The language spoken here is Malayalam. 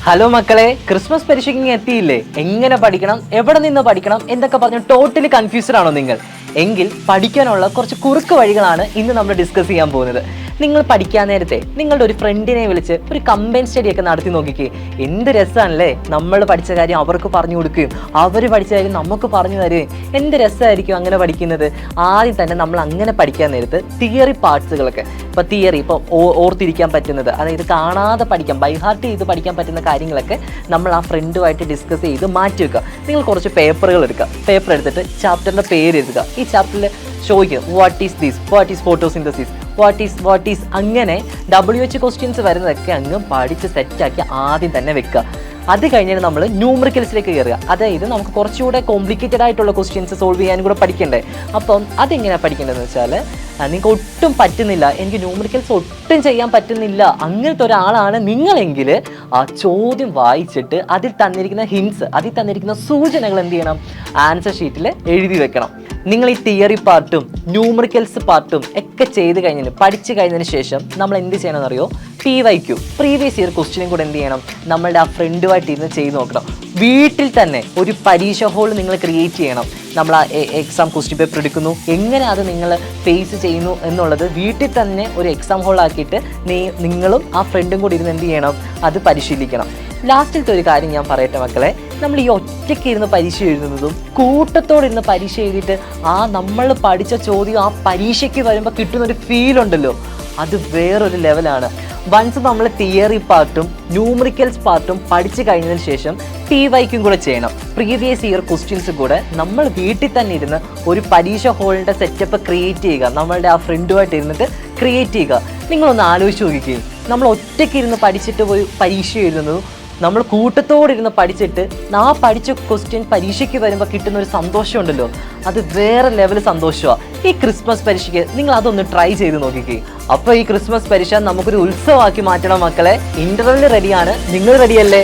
ഹലോ മക്കളെ, ക്രിസ്മസ് പരീക്ഷയ്ക്ക് എത്തിയില്ലേ? എങ്ങനെ പഠിക്കണം, എവിടെ നിന്ന് പഠിക്കണം എന്നൊക്കെ പറഞ്ഞ് ടോട്ടലി കൺഫ്യൂസ്ഡ് ആണോ നിങ്ങൾ? എങ്കിൽ പഠിക്കാനുള്ള കുറച്ച് കുറുക്ക് വഴികളാണ് ഇന്ന് നമ്മൾ ഡിസ്കസ് ചെയ്യാൻ പോകുന്നത്. നിങ്ങൾ പഠിക്കാൻ നേരത്തെ നിങ്ങളുടെ ഒരു ഫ്രണ്ടിനെ വിളിച്ച് ഒരു കമ്പൈൻ സ്റ്റഡി ഒക്കെ നടത്തി നോക്കിക്കേ. എന്ത് രസമാണല്ലേ, നമ്മൾ പഠിച്ച കാര്യം അവർക്ക് പറഞ്ഞു കൊടുക്കുകയും അവർ പഠിച്ച കാര്യം നമുക്ക് പറഞ്ഞു തരുകയും. എന്ത് രസമായിരിക്കും അങ്ങനെ പഠിക്കുന്നത്. ആദ്യം തന്നെ നമ്മൾ അങ്ങനെ പഠിക്കാൻ നേരത്ത് തിയറി പാർട്സുകളൊക്കെ, ഇപ്പോൾ തിയറി, ഇപ്പോൾ ഓർത്തിരിക്കാൻ പറ്റുന്നത്, അതായത് കാണാതെ പഠിക്കാം, ബൈഹാർട്ട് ചെയ്ത് പഠിക്കാൻ പറ്റുന്ന കാര്യങ്ങളൊക്കെ നമ്മൾ ആ ഫ്രണ്ടുമായിട്ട് ഡിസ്കസ് ചെയ്ത് മാറ്റി വെക്കുക. നിങ്ങൾ കുറച്ച് പേപ്പറുകൾ എടുക്കുക, പേപ്പർ എടുത്തിട്ട് ചാപ്റ്ററിൻ്റെ പേര് എഴുതുക. ഈ ചാപ്റ്ററിൽ ചോദിക്കുക what is this, what is photosynthesis, what is അങ്ങനെ WH ക്വസ്റ്റ്യൻസ് വരുന്നതൊക്കെ അങ്ങ് പഠിച്ച് സെറ്റാക്കി ആദ്യം തന്നെ വെക്കുക. അത് കഴിഞ്ഞിട്ട് നമ്മൾ ന്യൂമറിക്കൽസിലേക്ക് കയറുക. അതായത് നമുക്ക് കുറച്ചുകൂടെ കോംപ്ലിക്കേറ്റഡ് ആയിട്ടുള്ള ക്വസ്റ്റ്യൻസ് സോൾവ് ചെയ്യാനും കൂടെ പഠിക്കണ്ടേ. അപ്പം അതെങ്ങനെയാണ് പഠിക്കേണ്ടതെന്ന് വെച്ചാൽ, നിങ്ങൾക്ക് ഒട്ടും പറ്റുന്നില്ല, എനിക്ക് ന്യൂമറിക്കൽസ് ഒട്ടും ചെയ്യാൻ പറ്റുന്നില്ല, അങ്ങനത്തെ ഒരാളാണ് നിങ്ങളെങ്കിൽ ആ ചോദ്യം വായിച്ചിട്ട് അതിൽ തന്നിരിക്കുന്ന ഹിൻസ്, അതിൽ തന്നിരിക്കുന്ന സൂചനകൾ എന്ത് ചെയ്യണം, ആൻസർ ഷീറ്റിൽ എഴുതി വെക്കണം. നിങ്ങൾ ഈ തിയറി പാർട്ടും ന്യൂമറിക്കൽസ് പാർട്ടും ഒക്കെ ചെയ്ത് കഴിഞ്ഞതിന്, പഠിച്ചു കഴിഞ്ഞതിന് ശേഷം നമ്മൾ എന്ത് ചെയ്യണമെന്നറിയോ, PYQ പ്രീവിയസ് ഇയർ ക്വസ്റ്റ്യനും കൂടെ എന്ത് ചെയ്യണം, നമ്മളുടെ ആ ഫ്രണ്ടുമായിട്ട് ഇരുന്ന് ചെയ്ത് നോക്കണം. വീട്ടിൽ തന്നെ ഒരു പരീക്ഷ ഹോൾ നിങ്ങൾ ക്രിയേറ്റ് ചെയ്യണം. നമ്മൾ ആ എക്സാം ക്വസ്റ്റ്യൻ പേപ്പർ എടുക്കുന്നു, എങ്ങനെ അത് നിങ്ങൾ ഫേസ് ചെയ്യുന്നു എന്നുള്ളത് വീട്ടിൽ തന്നെ ഒരു എക്സാം ഹോൾ ആക്കിയിട്ട് നിങ്ങളും ആ ഫ്രണ്ടും കൂടി ഇരുന്ന് എന്ത് ചെയ്യണം, അത് പരിശീലിക്കണം. ലാസ്റ്റിലത്തെ ഒരു കാര്യം ഞാൻ പറയട്ടെ മക്കളെ, നമ്മൾ ഈ ഒറ്റയ്ക്ക് ഇരുന്ന് പരീക്ഷ എഴുതുന്നതും കൂട്ടത്തോടെ ഇരുന്ന് പരീക്ഷ എഴുതിയിട്ട് ആ നമ്മൾ പഠിച്ച ചോദ്യം ആ പരീക്ഷയ്ക്ക് വരുമ്പോൾ കിട്ടുന്നൊരു ഫീൽ ഉണ്ടല്ലോ, അത് വേറൊരു ലെവലാണ്. വൺസ് നമ്മൾ തിയറി പാർട്ടും ന്യൂമറിക്കൽസ് പാർട്ടും പഠിച്ചു കഴിഞ്ഞതിന് ശേഷം PYQ കൂടെ ചെയ്യണം. പ്രീവിയസ് ഇയർ ക്വസ്റ്റ്യൻസ് കൂടെ നമ്മൾ വീട്ടിൽ തന്നെ ഇരുന്ന് ഒരു പരീക്ഷ ഹോളിൻ്റെ സെറ്റപ്പ് ക്രിയേറ്റ് ചെയ്യുക, നമ്മളുടെ ആ ഫ്രണ്ടുമായിട്ട് ഇരുന്നിട്ട് ക്രിയേറ്റ് ചെയ്യുക. നിങ്ങളൊന്ന് ആലോചിച്ച് നോക്കിക്കുകയും, നമ്മൾ ഒറ്റയ്ക്ക് ഇരുന്ന് പഠിച്ചിട്ട് പോയി പരീക്ഷ എഴുതുന്നതും നമ്മൾ കൂട്ടത്തോടിരുന്ന് പഠിച്ചിട്ട് ആ പഠിച്ച ക്വസ്റ്റ്യൻ പരീക്ഷയ്ക്ക് വരുമ്പോൾ കിട്ടുന്ന ഒരു സന്തോഷമുണ്ടല്ലോ, അത് വേറെ ലെവൽ സന്തോഷമാണ്. ഈ ക്രിസ്മസ് പരീക്ഷയ്ക്ക് നിങ്ങൾ അതൊന്ന് ട്രൈ ചെയ്ത് നോക്കിക്കേ. അപ്പോൾ ഈ ക്രിസ്മസ് പരീക്ഷ നമുക്കൊരു ഉത്സവമാക്കി മാറ്റണം മക്കളെ. ഇൻ്റർവെല്ലിന് റെഡിയാണ്, നിങ്ങൾ റെഡിയല്ലേ?